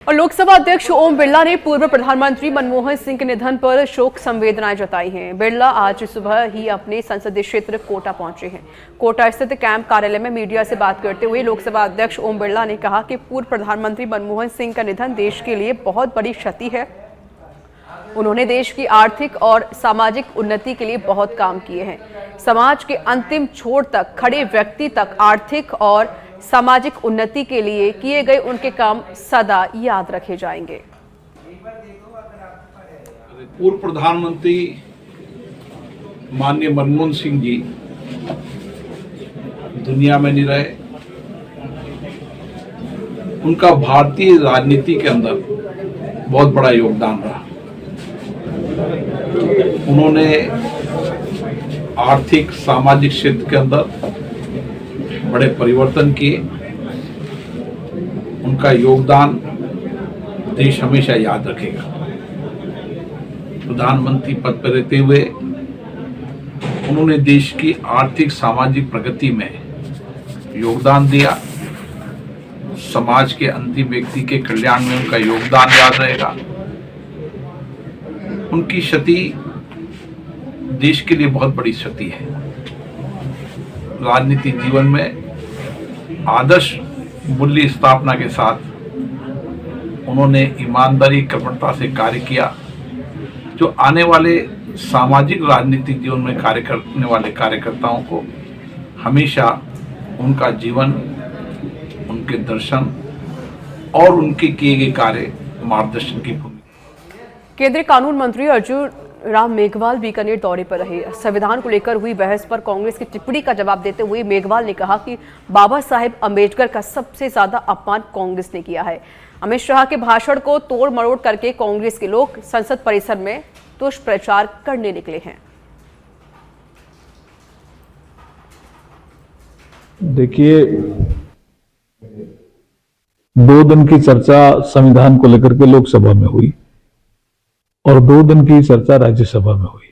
और लोकसभा अध्यक्ष ओम बिरला ने पूर्व प्रधानमंत्री मनमोहन सिंह के निधन पर शोक संवेदनाएं जताई हैं। बिरला आज सुबह ही अपने संसदीय क्षेत्र कोटा पहुंचे हैं। कोटा स्थित कैंप कार्यालय में मीडिया से बात करते हुए लोकसभा अध्यक्ष ओम बिरला ने कहा कि पूर्व प्रधानमंत्री मनमोहन सिंह का निधन देश के लिए बहुत बड़ी क्षति है। उन्होंने देश की आर्थिक और सामाजिक उन्नति के लिए बहुत काम किए हैं। समाज के अंतिम छोर तक खड़े व्यक्ति तक आर्थिक और सामाजिक उन्नति के लिए किए गए उनके काम सदा याद रखे जाएंगे। पूर्व प्रधानमंत्री माननीय मनमोहन सिंह जी दुनिया में नहीं रहे। उनका भारतीय राजनीति के अंदर बहुत बड़ा योगदान रहा। उन्होंने आर्थिक सामाजिक क्षेत्र के अंदर बड़े परिवर्तन किए। उनका योगदान देश हमेशा याद रखेगा। प्रधानमंत्री पद पर रहते हुए उन्होंने देश की आर्थिक सामाजिक प्रगति में योगदान दिया। समाज के अंतिम व्यक्ति के कल्याण में उनका योगदान याद रहेगा। उनकी क्षति देश के लिए बहुत बड़ी क्षति है। राजनीतिक जीवन में आदर्श मूल्य स्थापना के साथ उन्होंने ईमानदारी कर्मठता से कार्य किया, जो आने वाले सामाजिक राजनीतिक जीवन में कार्य करने वाले कार्यकर्ताओं को हमेशा उनका जीवन, उनके दर्शन और उनके किए गए कार्य मार्गदर्शन की भूमिका। केंद्रीय कानून मंत्री अर्जुन राम मेघवाल बीकानेर दौरे पर रहे। संविधान को लेकर हुई बहस पर कांग्रेस की टिप्पणी का जवाब देते हुए मेघवाल ने कहा कि बाबा साहेब अम्बेडकर का सबसे ज्यादा अपमान कांग्रेस ने किया है। अमित शाह के भाषण को तोड़ मरोड़ करके कांग्रेस के लोग संसद परिसर में दुष्प्रचार करने निकले हैं। देखिए, 2 दिन की चर्चा संविधान को लेकर के लोकसभा में हुई और 2 दिन की चर्चा राज्यसभा में हुई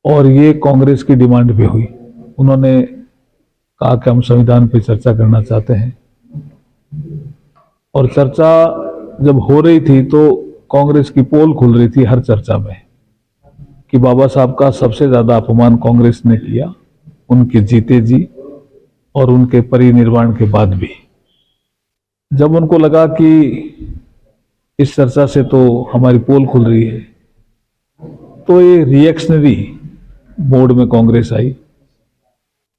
और ये कांग्रेस की डिमांड भी हुई। उन्होंने कहा कि हम संविधान पर चर्चा करना चाहते हैं और चर्चा जब हो रही थी तो कांग्रेस की पोल खुल रही थी हर चर्चा में कि बाबा साहब का सबसे ज्यादा अपमान कांग्रेस ने किया, उनके जीते जी और उनके परिनिर्वाण के बाद भी। जब उनको लगा कि इस चर्चा से तो हमारी पोल खुल रही है, तो ये रिएक्शनरी मोड में कांग्रेस आई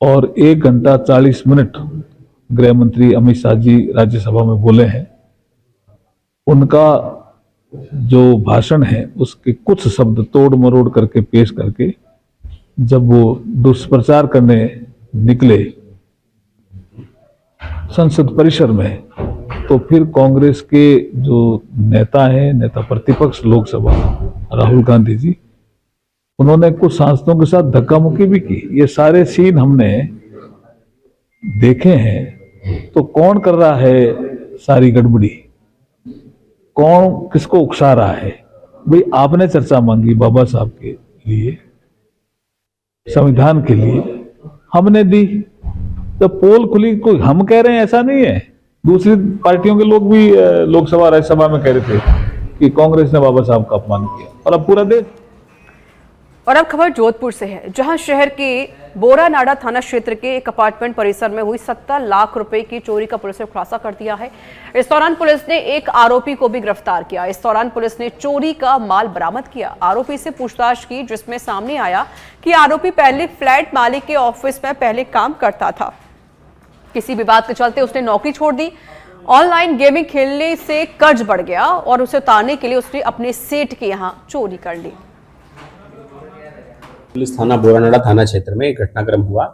और 1 घंटा 40 मिनट गृह मंत्री अमित शाह जी राज्यसभा में बोले हैं। उनका जो भाषण है उसके कुछ शब्द तोड़ मरोड़ करके पेश करके जब वो दुष्प्रचार करने निकले संसद परिसर में, तो फिर कांग्रेस के जो नेता हैं, नेता प्रतिपक्ष लोकसभा राहुल गांधी जी, उन्होंने कुछ सांसदों के साथ धक्का मुक्की भी की। ये सारे सीन हमने देखे हैं। तो कौन कर रहा है सारी गड़बड़ी, कौन किसको उकसा रहा है? भाई, आपने चर्चा मांगी बाबा साहब के लिए, संविधान के लिए, हमने दी। तो पोल खुली, कोई हम कह रहे हैं ऐसा नहीं है, दूसरी पार्टियों के लोग भी लोकसभा राज्यसभा में कह रहे थे कि कांग्रेस ने बाबा साहब का अपमान किया। और अब पूरा देश। और अब खबर जोधपुर से है, जहां शहर के बोरानाडा थाना क्षेत्र के एक अपार्टमेंट परिसर में हुई 70 लाख रुपए की चोरी का पुलिस ने खुलासा कर दिया है। इस दौरान पुलिस ने एक आरोपी को भी गिरफ्तार किया। इस दौरान पुलिस ने चोरी का माल बरामद किया। आरोपी से पूछताछ की, जिसमें सामने आया कि आरोपी पहले फ्लैट मालिक के ऑफिस में पहले काम करता था। किसी विवाद के चलते उसने नौकरी छोड़ दी। ऑनलाइन गेमिंग खेलने से कर्ज बढ़ गया और उसे उतारने के लिए उसने अपने सेठ के यहां चोरी कर ली। पुलिस थाना बोरानाडा थाना क्षेत्र में एक घटनाक्रम हुआ,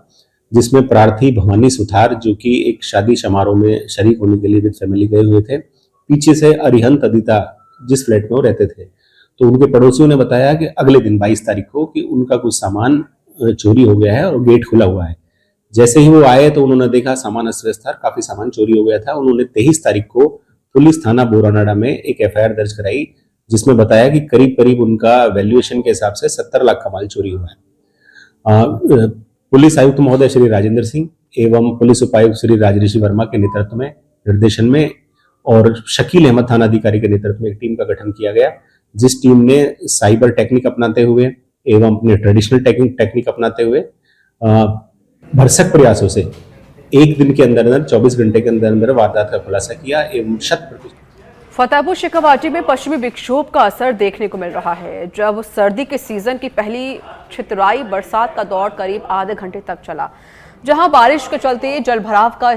जिसमें प्रार्थी भवानी सुथार, जो कि एक शादी समारोह में शरीक होने के लिए विद फैमिली गए हुए थे, पीछे से अरिहंत अदिता जिस फ्लैट में वो रहते थे, तो उनके पड़ोसियों ने बताया कि अगले दिन 22 तारीख को कि उनका कुछ सामान चोरी हो गया है और गेट खुला हुआ है। जैसे ही वो आए तो उन्होंने देखा सामान अस्त व्यस्त था, काफी सामान चोरी हो गया था। उन्होंने 23 तारीख को पुलिस थाना बोरानाडा में एक FIR दर्ज कराई, जिसमें बताया कि करीब करीब उनका वैल्यूएशन के हिसाब से 70 लाख का माल चोरी हुआ है। पुलिस आयुक्त महोदय श्री राजेंद्र सिंह एवं पुलिस उपायुक्त श्री राजऋषि वर्मा के नेतृत्व में निर्देशन में और शकील अहमद थाना अधिकारी के नेतृत्व में एक टीम का गठन किया गया, जिस टीम ने साइबर टेक्निक अपनाते हुए एवं अपने ट्रेडिशनल टेक्निक अपनाते हुए भरसक प्रयासों से एक दिन के अंदर 24 घंटे के अंदर वारदात का खुलासा किया एवं 100%। फतेहपुर शेखावाटी में पश्चिमी विक्षोभ का असर देखने को मिल रहा है। जब सर्दी के सीजन की पहली छितराई बरसात का दौर करीब आधे घंटे तक चला, जहां बारिश के चलते जलभराव का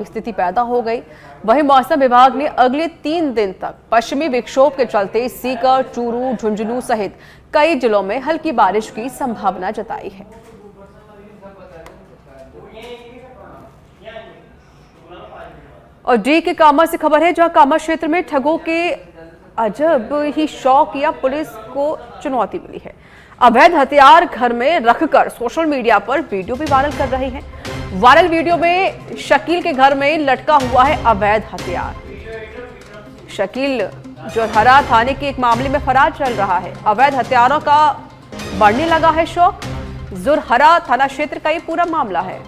स्थिति पैदा हो गई, वहीं मौसम विभाग ने अगले 3 दिन तक पश्चिमी विक्षोभ के चलते सीकर, चूरू, झुंझुनू सहित कई जिलों में हल्की बारिश की संभावना जताई है। और डी के कामा से खबर है, जहां कामा क्षेत्र में ठगों के अजब ही शौक या पुलिस को चुनौती मिली है। अवैध हथियार घर में रखकर सोशल मीडिया पर वीडियो भी वायरल कर रहे हैं। वायरल वीडियो में शकील के घर में लटका हुआ है अवैध हथियार। शकील जोरहरा थाने के एक मामले में फरार चल रहा है। अवैध हथियारों का बढ़ने लगा है शौक। जोरहरा थाना क्षेत्र का ये पूरा मामला है।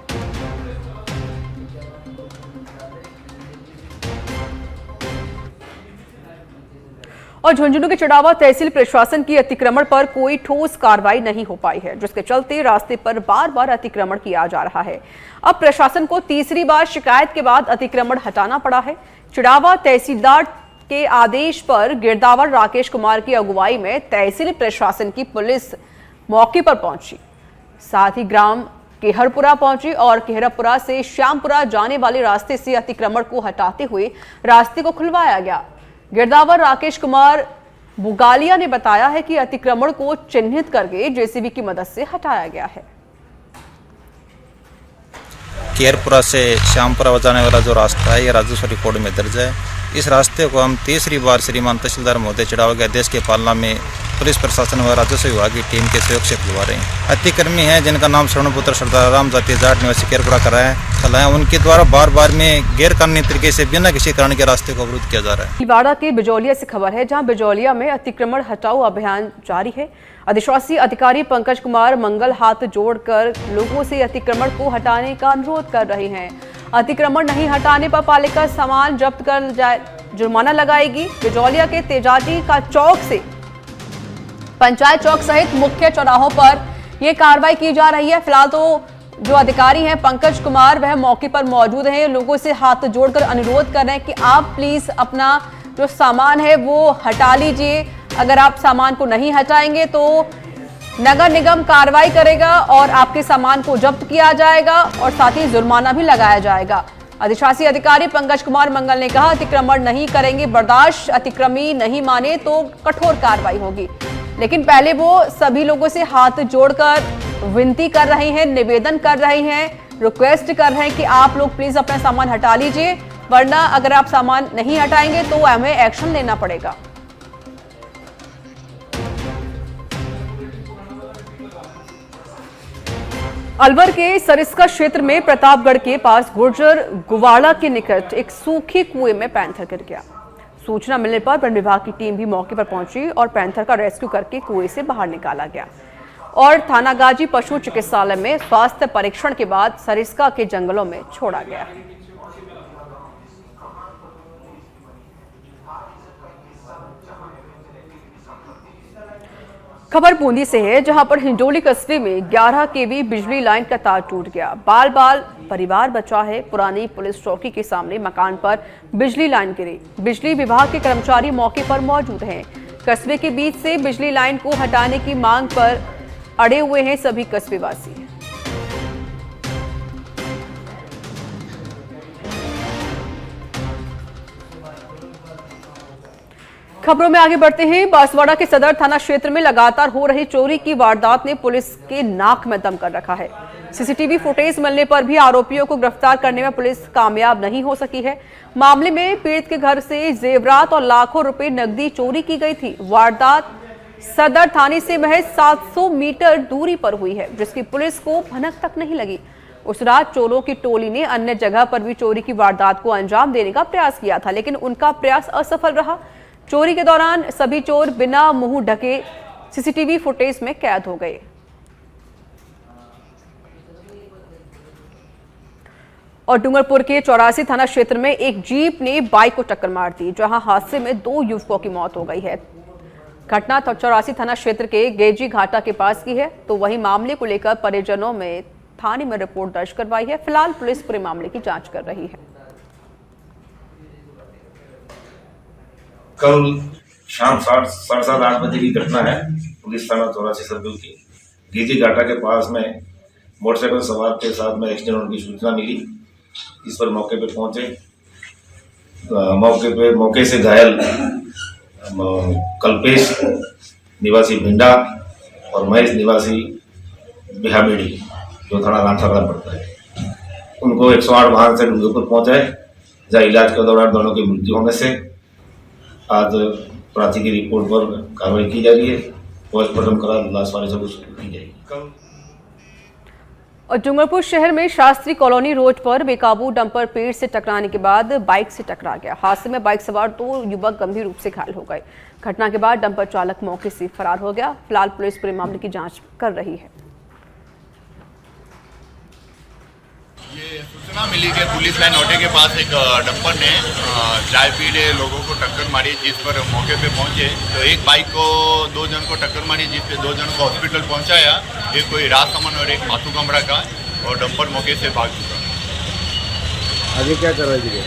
और झुंझुनू के चड़ावा तहसील प्रशासन की अतिक्रमण पर कोई ठोस कार्रवाई नहीं हो पाई है, जिसके चलते रास्ते पर बार बार अतिक्रमण किया जा रहा है। अब प्रशासन को तीसरी बार शिकायत के बाद अतिक्रमण हटाना पड़ा है। चड़ावा तहसीलदार के आदेश पर गिरदावर राकेश कुमार की अगुवाई में तहसील प्रशासन की पुलिस मौके पर पहुंची, साथ ही ग्राम केहरपुरा पहुंची और केहरपुरा से श्यामपुरा जाने वाले रास्ते से अतिक्रमण को हटाते हुए रास्ते को खुलवाया गया। गिरदावर राकेश कुमार बुगालिया ने बताया है कि अतिक्रमण को चिन्हित करके जेसीबी की मदद से हटाया गया है। केरपुरा से श्यामपुरा जाने वाला जो रास्ता है, ये राजस्व रिकॉर्ड में दर्ज है। इस रास्ते को हम तीसरी बार श्रीमान तहसीलदार महोदय चढ़ावा के आदेश के पालना में पुलिस प्रशासन व राजस्व विभाग की टीम के सहयोग से खुलवा रहे हैं। अतिक्रमी हैं जिनका नाम स्वर्णपुत्र सरदार राम जाति जाट निवासी केरपुरा करा है, उनके द्वारा बार बार में गैर कानूनी तरीके से बिना किसी कारण के रास्ते को अवरुद्ध किया जा रहा है। भीलवाड़ा के बिजौलिया से खबर है, जहां बिजौलिया में अतिक्रमण हटाओ अभियान जारी है। अधिशासी अधिकारी पंकज कुमार मंगल हाथ जोड़कर लोगों से अतिक्रमण को हटाने का अनुरोध कर रहे हैं। अतिक्रमण नहीं हटाने पर पालिका सामान जब्त कर जुर्माना लगाएगी। बिजौलिया के तेजाजी का चौक से पंचायत चौक सहित मुख्य चौराहों पर यह कार्रवाई की जा रही है। फिलहाल तो जो अधिकारी हैं पंकज कुमार, वह मौके पर मौजूद हैं। लोगों से हाथ जोड़कर अनुरोध कर रहे हैं कि आप प्लीज अपना जो सामान है वो हटा लीजिए। अगर आप सामान को नहीं हटाएंगे तो नगर निगम कार्रवाई करेगा और आपके सामान को जब्त किया जाएगा और साथ ही जुर्माना भी लगाया जाएगा। अधिशासी अधिकारी पंकज कुमार मंगल ने कहा, अतिक्रमण नहीं करेंगे बर्दाश्त, अतिक्रमी नहीं माने तो कठोर कार्रवाई होगी। लेकिन पहले वो सभी लोगों से हाथ जोड़कर विनती कर रहे हैं, निवेदन कर रहे हैं, रिक्वेस्ट कर रहे हैं कि आप लोग प्लीज अपना सामान हटा लीजिए, वरना अगर आप सामान नहीं हटाएंगे तो हमें एक्शन लेना पड़ेगा। अलवर के सरिस्का क्षेत्र में प्रतापगढ़ के पास गुर्जर गुवाड़ा के निकट एक सूखे कुएं में पैंथर गिर गया। सूचना मिलने पर वन विभाग की टीम भी मौके पर पहुंची और पैंथर का रेस्क्यू करके कुएं से बाहर निकाला गया और थानागाजी पशु चिकित्सालय में स्वास्थ्य परीक्षण के बाद सरिस्का के जंगलों में छोड़ा गया। खबर बूंदी से है, जहां पर हिंडोली कस्बे में 11 केवी बिजली लाइन का तार टूट गया। बाल बाल परिवार बचा है। पुरानी पुलिस चौकी के सामने मकान पर बिजली लाइन गिरी। बिजली विभाग के कर्मचारी मौके पर मौजूद हैं। कस्बे के बीच से बिजली लाइन को हटाने की मांग पर अड़े हुए हैं सभी कस्बेवासी। खबरों में आगे बढ़ते हैं। बांसवाड़ा के सदर थाना क्षेत्र में लगातार हो रही चोरी की वारदात ने पुलिस के नाक में दम कर रखा है। सीसीटीवी फुटेज मिलने पर भी आरोपियों को गिरफ्तार करने में पुलिस कामयाब नहीं हो सकी है। मामले में पीड़ित के घर से जेवरात और लाखों रुपए नकदी चोरी की गई थी। वारदात सदर थाने से महज 700 मीटर दूरी पर हुई है, जिसकी पुलिस को भनक तक नहीं लगी। उस रात चोरों की टोली ने अन्य जगह पर भी चोरी की वारदात को अंजाम देने का प्रयास किया था, लेकिन उनका प्रयास असफल रहा। चोरी के दौरान सभी चोर बिना मुंह ढके सीसीटीवी फुटेज में कैद हो गए। और डूंगरपुर के 84 थाना क्षेत्र में एक जीप ने बाइक को टक्कर मार दी, जहां हादसे में 2 युवकों की मौत हो गई है। घटना 84 थाना क्षेत्र के गेजी घाटा के पास की है। तो वहीं मामले को लेकर परिजनों में थाने में रिपोर्ट दर्ज करवाई है। फिलहाल पुलिस पूरे मामले की जांच कर रही है। कल शाम 7:30-8 बजे की घटना है। पुलिस थाना 84 सर्कल की गेजी घाटा के पास में मोटरसाइकिल सवार के साथ में एक्सीडेंट होने की सूचना मिली। इस पर मौके पे पहुंचे। मौके से घायल कल्पेश निवासी भिंडा और महेश निवासी बिहामेड़ी जो थाना रामसागरा पड़ता है, उनको 108 वाहन से डूंगरपुर पहुंचाए, जहाँ इलाज के दौरान दोनों की मृत्यु होने से आज प्राथमिक की रिपोर्ट पर कार्रवाई की जा रही है। पोस्टमार्टम करा लाश वारिसों को सौंप दी जाएगी। और डूंगरपुर शहर में शास्त्री कॉलोनी रोड पर बेकाबू डंपर पेड़ से टकराने के बाद बाइक से टकरा गया। हादसे में बाइक सवार 2 युवक गंभीर रूप से घायल हो गए। घटना के बाद डंपर चालक मौके से फरार हो गया। फिलहाल पुलिस पूरे मामले की जांच कर रही है। ये सूचना मिली कि पुलिस लाइन ओटे के पास एक डंपर ने चाय पी रहे लोगों को टक्कर मारी, जिस पर मौके पे पहुंचे तो एक बाइक को 2 जन को टक्कर मारी, जिस पे 2 जन को हॉस्पिटल पहुंचाया। एक कोई राजसमन और एक माथू कमरा का, और डंपर मौके से भाग चुका। आगे क्या कर रहे थे?